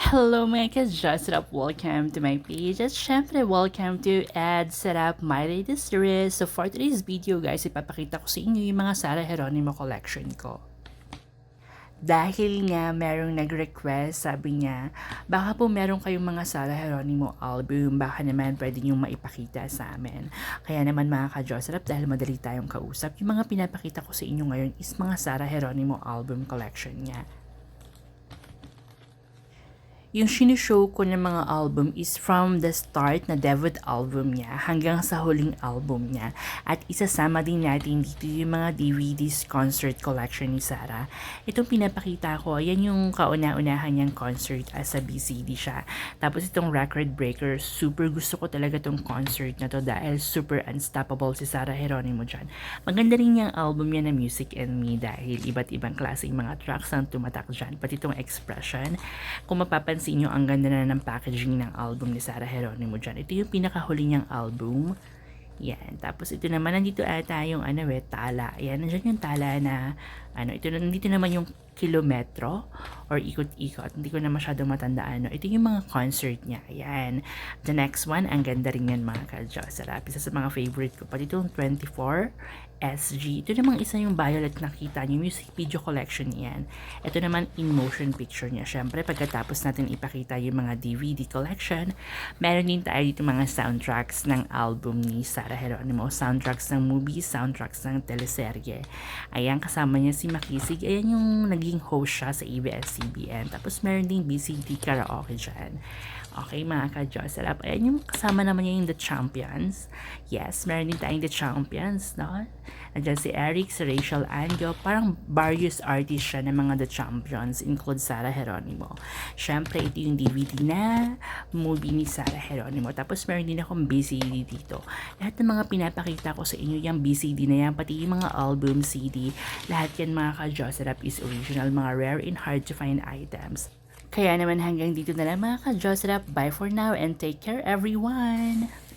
Hello mga ka-Josrap! Welcome to my page at syempre welcome to Ad Setup My Latest Series. So for today's video guys, ipapakita ko sa inyo yung mga Sarah Geronimo collection ko. Dahil nga merong nag-request, sabi niya, baka po meron kayong mga Sarah Geronimo album, baka naman pwede niyong maipakita sa amin. Kaya naman mga ka-Josrap, dahil madali tayong kausap, yung mga pinapakita ko sa inyo ngayon is mga Sarah Geronimo album collection niya. Yung sinushow ko ng mga album is from the start na debut album niya hanggang sa huling album niya. At isasama din natin dito yung mga DVDs concert collection ni Sarah. Itong pinapakita ko, yan yung kauna-unahan niyang concert as a BCD siya. Tapos itong Record Breaker, super gusto ko talaga tong concert na to dahil super unstoppable si Sarah Geronimo dyan. Maganda rin yung album niya na Music and Me dahil iba't ibang klaseng mga tracks ang tumatak dyan. Pati itong Expression, kung mapapansin nyo, ang ganda na ng packaging ng album ni Sarah Geronimo dyan. Ito yung pinakahuli niyang album. Yan. Tapos ito naman, nandito ata yung tala. Yan, nandiyan yung tala na, nandito naman yung kilometro or ikot-ikot. Hindi ko na masyadong matandaan. Ito yung mga concert niya. Ayan. The next one, ang ganda rin yan mga ka-Josrap. Isa sa mga favorite ko. Pati itong 24 SG. Ito namang isa yung violet nakita niyo. Music video collection yan. Ito naman in motion picture niya. Siyempre, pagkatapos natin ipakita yung mga DVD collection, meron din tayo dito mga soundtracks ng album ni Sarah Geronimo. Soundtracks ng movies, soundtracks ng teleserye. Ayan, kasama niya si Makisig. Ayan yung naging host siya sa ABS-CBN. Tapos meron ding BCD karaoke dyan. Okay, mga ka-Josrap. Ayan yung kasama naman niya yung The Champions. Yes, meron din tayong The Champions, no? Nandiyan si Eric, si Rachel Ango. Parang various artists siya ng mga The Champions, include Sarah Geronimo. Siyempre, ito yung DVD na movie ni Sarah Geronimo. Tapos meron din akong BCD dito. Lahat ng mga pinapakita ko sa inyo, yung BCD na yan, pati yung mga album CD, lahat yan mga ka-Josrap is original, mga rare and hard to find items. Kaya naman hanggang dito na lang mga ka-Josrap. Bye for now and take care everyone!